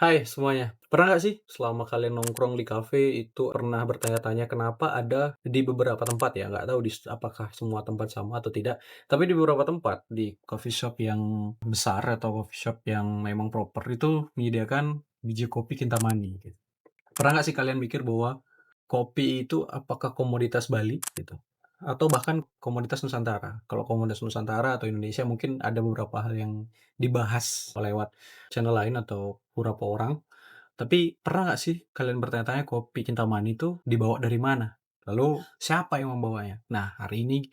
Hai semuanya, pernah nggak sih selama kalian nongkrong di kafe itu pernah bertanya-tanya kenapa ada di beberapa tempat ya, nggak tahu apakah semua tempat sama atau tidak, tapi di beberapa tempat, di coffee shop yang besar atau coffee shop yang memang proper itu menyediakan biji kopi Kintamani gitu. Pernah nggak sih kalian mikir bahwa kopi itu apakah komoditas Bali gitu? Atau bahkan komoditas Nusantara? Kalau komoditas Nusantara atau Indonesia mungkin ada beberapa hal yang dibahas lewat channel lain atau beberapa orang. Tapi pernah nggak sih kalian bertanya-tanya kopi Kintamani itu dibawa dari mana? Lalu siapa yang membawanya? Nah, hari ini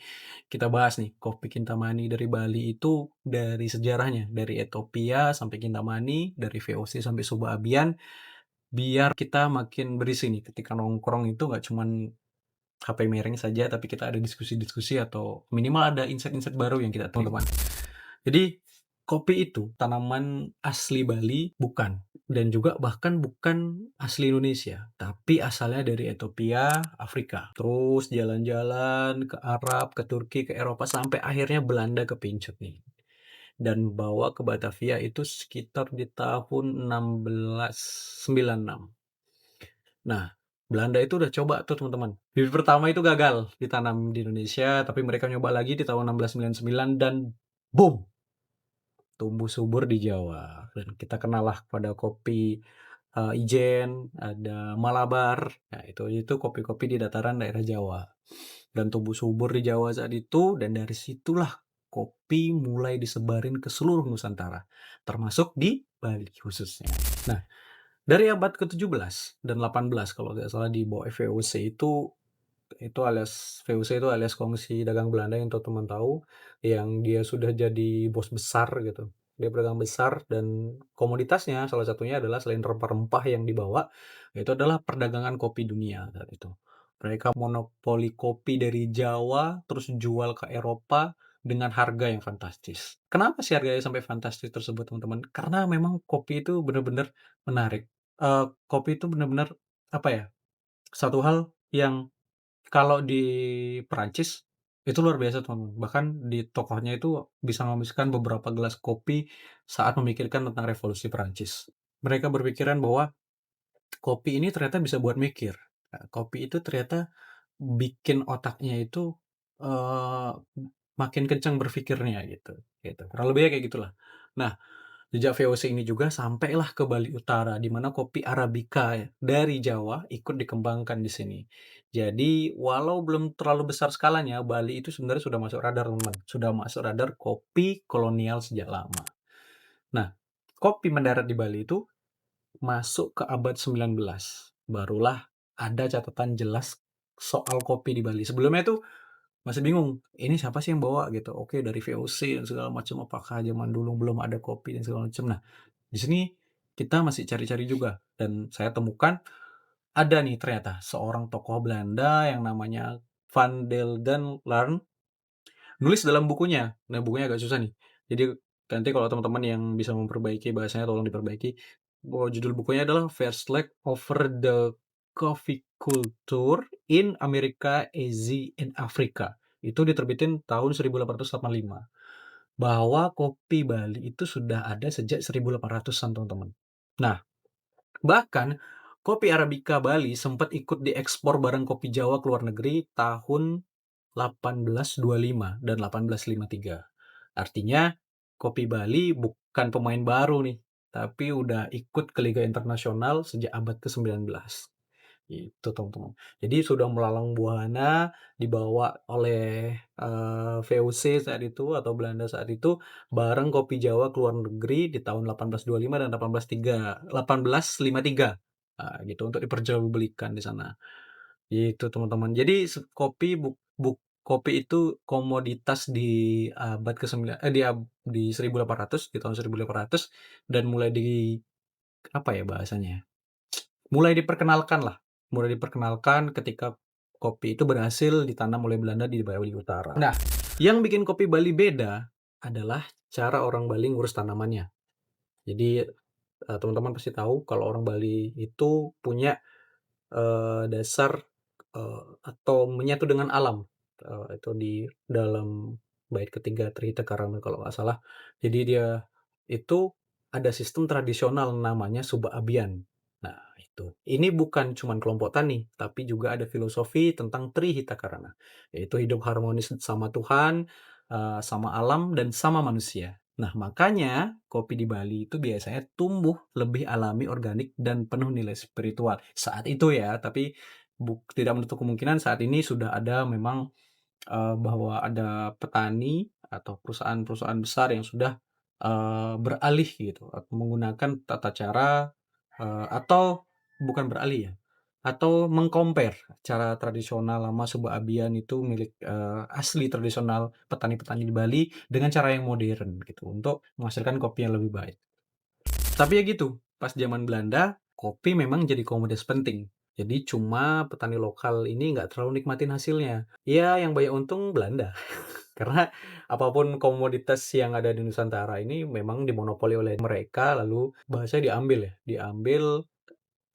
kita bahas nih kopi Kintamani dari Bali itu dari sejarahnya, dari Ethiopia sampai Kintamani, dari VOC sampai Soba Abian, biar kita makin berisi nih ketika nongkrong itu nggak cuman HP miring saja, tapi kita ada diskusi-diskusi atau minimal ada insight-insight baru yang kita temukan. Jadi, kopi itu tanaman asli Bali bukan, dan juga bahkan bukan asli Indonesia, tapi asalnya dari Ethiopia, Afrika. Terus jalan-jalan ke Arab, ke Turki, ke Eropa, sampai akhirnya Belanda kepincut nih. Dan bawa ke Batavia itu sekitar di tahun 1696. Nah, Belanda itu udah coba tuh teman-teman. Bibit pertama itu gagal ditanam di Indonesia, tapi mereka nyoba lagi di tahun 1699 dan boom! Tumbuh subur di Jawa. Dan kita kenal lah pada kopi, Ijen, ada Malabar, nah itu kopi-kopi di dataran daerah Jawa. Dan tumbuh subur di Jawa saat itu, dan dari situlah kopi mulai disebarin ke seluruh Nusantara, termasuk di Bali khususnya. Nah, dari abad ke-17 dan 18 kalau nggak salah di bawah VOC itu alias VOC itu alias Kongsi Dagang Belanda yang teman-teman tahu, yang dia sudah jadi bos besar gitu. Dia pedagang besar dan komoditasnya salah satunya adalah selain rempah-rempah yang dibawa, itu adalah perdagangan kopi dunia saat itu. Mereka monopoli kopi dari Jawa, terus jual ke Eropa dengan harga yang fantastis. Kenapa sih harganya sampai fantastis tersebut, teman-teman? Karena memang kopi itu benar-benar menarik. Kopi itu benar-benar, apa ya, satu hal yang kalau di Perancis, itu luar biasa teman-teman. Bahkan di tokohnya itu bisa menghabiskan beberapa gelas kopi saat memikirkan tentang revolusi Perancis. Mereka berpikiran bahwa kopi ini ternyata bisa buat mikir. Kopi itu ternyata bikin otaknya itu, eee, makin kencang berpikirnya gitu. Kurang lebihnya kayak gitulah. Nah, jejak VOC ini juga sampailah ke Bali Utara, di mana kopi Arabica ya, dari Jawa ikut dikembangkan di sini. Jadi, walau belum terlalu besar skalanya, Bali itu sebenarnya sudah masuk radar, teman-teman. Sudah masuk radar kopi kolonial sejak lama. Nah, kopi mendarat di Bali itu masuk ke abad 19. Barulah ada catatan jelas soal kopi di Bali. Sebelumnya itu masih bingung, ini siapa sih yang bawa gitu. Oke, dari VOC dan segala macam, apakah zaman dulu belum ada kopi dan segala macam. Nah, di sini kita masih cari-cari juga dan saya temukan ada nih ternyata seorang tokoh Belanda yang namanya Van Delden Learn nulis dalam bukunya. Nah, bukunya agak susah nih. Jadi nanti kalau teman-teman yang bisa memperbaiki bahasanya tolong diperbaiki. Judul bukunya adalah First Leg Over the Coffee Culture in America, Asia, and Africa. Itu diterbitin tahun 1885. Bahwa kopi Bali itu sudah ada sejak 1800-an teman-teman. Nah, bahkan kopi Arabica Bali sempat ikut diekspor bareng kopi Jawa ke luar negeri tahun 1825 dan 1853. Artinya kopi Bali bukan pemain baru nih, tapi udah ikut ke liga internasional sejak abad ke-19. Itu teman-teman. Jadi sudah melalang buana dibawa oleh, VOC saat itu atau Belanda saat itu, bareng kopi Jawa ke luar negeri di tahun 1825 dan 1853, gitu untuk diperjualbelikan di sana. Gitu teman-teman. Jadi kopi kopi itu komoditas di abad ke-9 di 1800, di tahun 1800 dan mulai apa ya bahasanya, mulai diperkenalkan ketika kopi itu berhasil ditanam oleh Belanda di Bali Utara. Nah, yang bikin kopi Bali beda adalah cara orang Bali ngurus tanamannya. Jadi, teman-teman pasti tahu kalau orang Bali itu punya, dasar, atau menyatu dengan alam, itu di dalam bait ketiga Trihita Karana kalau nggak salah. Jadi dia itu ada sistem tradisional namanya Subak Abian. Nah, itu. Ini bukan cuman kelompok tani, tapi juga ada filosofi tentang Trihita Karana, yaitu hidup harmonis sama Tuhan, sama alam, dan sama manusia. Nah, makanya kopi di Bali itu biasanya tumbuh lebih alami, organik, dan penuh nilai spiritual. Saat itu ya, tapi tidak menutup kemungkinan saat ini sudah ada memang bahwa ada petani atau perusahaan-perusahaan besar yang sudah, beralih gitu atau menggunakan tata cara, atau bukan beralih ya, atau cara tradisional lama Subak Abian itu milik, asli tradisional petani-petani di Bali dengan cara yang modern gitu untuk menghasilkan kopi yang lebih baik. Tapi ya gitu, pas zaman Belanda, kopi memang jadi komoditas penting. Jadi cuma petani lokal ini nggak terlalu nikmatin hasilnya. Ya yang banyak untung Belanda. Karena apapun komoditas yang ada di Nusantara ini memang dimonopoli oleh mereka, lalu bahasanya diambil ya, diambil,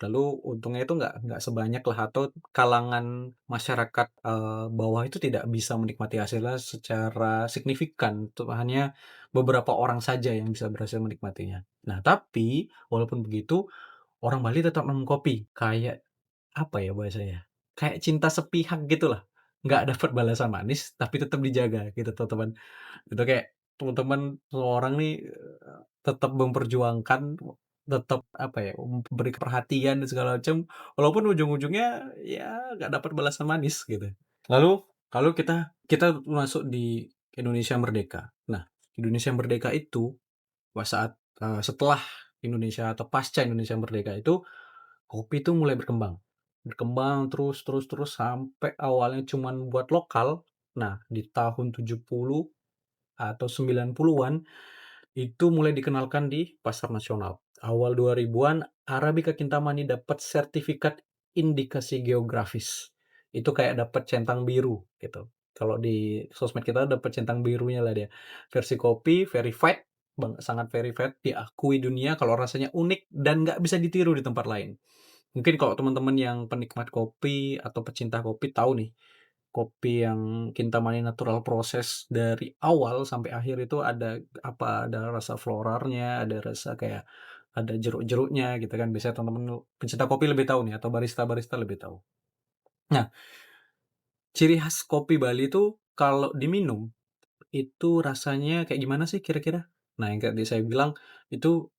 lalu untungnya itu nggak sebanyak lah atau kalangan masyarakat, bawah itu tidak bisa menikmati hasilnya secara signifikan, itu hanya beberapa orang saja yang bisa berhasil menikmatinya. Nah, tapi walaupun begitu, orang Bali tetap minum kopi, kayak apa ya bahasanya, kayak cinta sepihak gitulah, nggak dapat balasan manis, tapi tetap dijaga gitu teman-teman. Itu kayak teman-teman seseorang nih, tetap memperjuangkan, tetap apa ya, memberi perhatian dan segala macam, walaupun ujung-ujungnya ya nggak dapat balasan manis gitu. Lalu kalau kita kita masuk di Indonesia Merdeka. Nah, Indonesia Merdeka itu setelah Indonesia atau pasca Indonesia Merdeka itu, kopi itu mulai berkembang. Berkembang terus terus terus sampai awalnya cuman buat lokal. Nah, di tahun 70 atau 90-an itu mulai dikenalkan di pasar nasional. Awal 2000-an Arabica Kintamani dapat sertifikat indikasi geografis. Itu kayak dapat centang biru gitu. Kalau di sosmed kita dapat centang birunya lah dia. Versi kopi verified, sangat verified, diakui dunia kalau rasanya unik dan nggak bisa ditiru di tempat lain. Mungkin kalau teman-teman yang penikmat kopi atau pecinta kopi tahu nih, kopi yang Kintamani natural proses dari awal sampai akhir itu ada rasa floralnya, ada rasa kayak ada jeruk-jeruknya gitu kan. Biasanya teman-teman pencinta kopi lebih tahu nih atau barista-barista lebih tahu. Nah, ciri khas kopi Bali itu kalau diminum itu rasanya kayak gimana sih kira-kira? Nah, yang kayak tadi saya bilang itu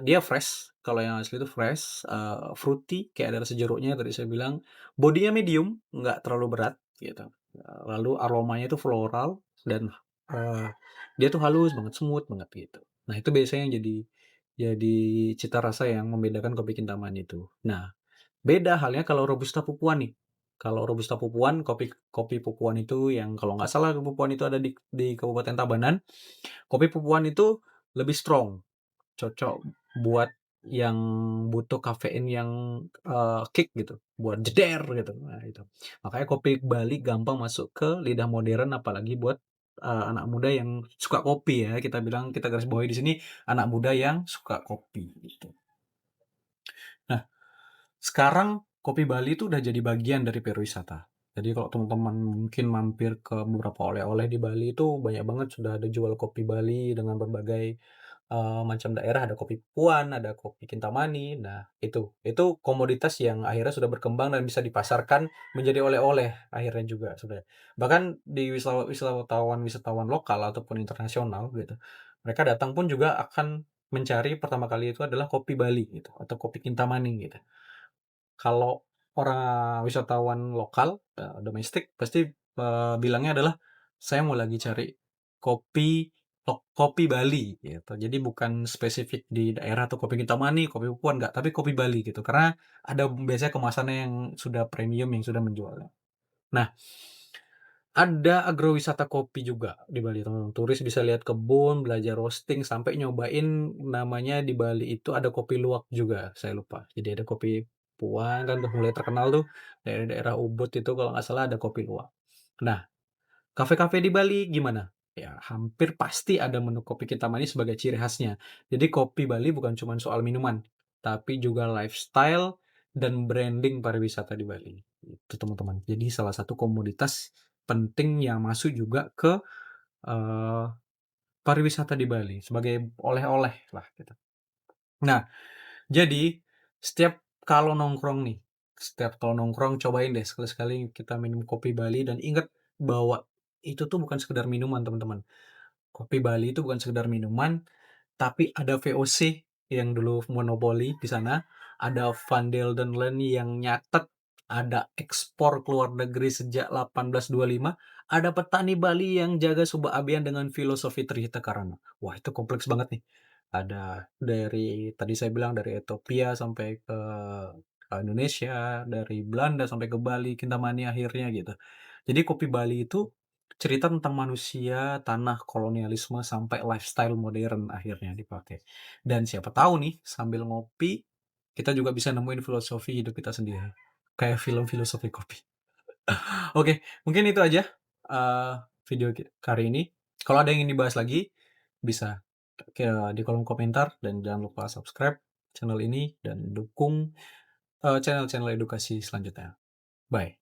dia fresh, kalau yang asli itu fresh, fruity, kayak ada rasa jeruknya tadi saya bilang, bodinya medium, nggak terlalu berat gitu, lalu aromanya itu floral dan, eee, dia tuh halus banget, smooth banget gitu. Nah, itu biasanya yang jadi cita rasa yang membedakan kopi Kintamani itu. Nah, beda halnya kalau robusta Pupuan nih. Kalau robusta Pupuan, kopi kopi Pupuan itu yang kalau nggak salah Pupuan itu ada di Kabupaten Tabanan. Kopi Pupuan itu lebih strong, cocok buat yang butuh kafein yang, kick gitu, buat jeder gitu, nah itu. Makanya kopi Bali gampang masuk ke lidah modern apalagi buat, anak muda yang suka kopi ya, kita garis bawahi di sini, anak muda yang suka kopi gitu. Nah, sekarang kopi Bali itu udah jadi bagian dari pariwisata. Jadi kalau teman-teman mungkin mampir ke beberapa oleh-oleh di Bali itu banyak banget sudah ada jual kopi Bali dengan berbagai, macam daerah, ada kopi Puan, ada kopi Kintamani. Nah, itu komoditas yang akhirnya sudah berkembang dan bisa dipasarkan menjadi oleh-oleh akhirnya juga sudah. Bahkan di wisatawan-wisatawan lokal ataupun internasional gitu, mereka datang pun juga akan mencari pertama kali itu adalah kopi Bali gitu atau kopi Kintamani gitu. Kalau orang wisatawan lokal, domestik pasti, bilangnya adalah, "Saya mau lagi cari kopi kopi Bali," gitu. Jadi bukan spesifik di daerah atau kopi Kintamani, kopi Pupuan, enggak, tapi kopi Bali gitu. Karena ada biasanya kemasannya yang sudah premium yang sudah menjualnya. Nah, ada agrowisata kopi juga di Bali, teman-teman. Turis bisa lihat kebun, belajar roasting, sampai nyobain namanya di Bali itu ada kopi luwak juga, saya lupa. Jadi ada kopi Puan kan udah mulai terkenal tuh, dari daerah Ubud itu kalau nggak salah ada kopi luwak. Nah, kafe-kafe di Bali gimana? Ya, hampir pasti ada menu kopi Kintamani sebagai ciri khasnya. Jadi kopi Bali bukan cuma soal minuman, tapi juga lifestyle dan branding pariwisata di Bali. Itu teman-teman. Jadi salah satu komoditas penting yang masuk juga ke, eee, pariwisata di Bali sebagai oleh-oleh lah gitu. Nah, jadi setiap kalau nongkrong nih, setiap kalau nongkrong cobain deh sekali-sekali kita minum kopi Bali dan ingat bahwa itu tuh bukan sekedar minuman, teman-teman. Kopi Bali itu bukan sekedar minuman, tapi ada VOC yang dulu monopoli di sana, ada Van Delden yang nyatet, ada ekspor ke luar negeri sejak 1825, ada petani Bali yang jaga Subak Abian dengan filosofi Trihita Karana. Wah, itu kompleks banget nih. Ada dari tadi saya bilang dari Ethiopia sampai ke Indonesia, dari Belanda sampai ke Bali, Kintamani akhirnya gitu. Jadi kopi Bali itu cerita tentang manusia, tanah, kolonialisme, sampai lifestyle modern akhirnya dipakai. Dan siapa tahu nih, sambil ngopi, kita juga bisa nemuin filosofi hidup kita sendiri. Kayak film filosofi kopi. Oke, mungkin itu aja uh, video kali ini. Kalau ada yang ingin dibahas lagi, bisa di kolom komentar dan jangan lupa subscribe channel ini dan dukung channel-channel edukasi selanjutnya. Bye.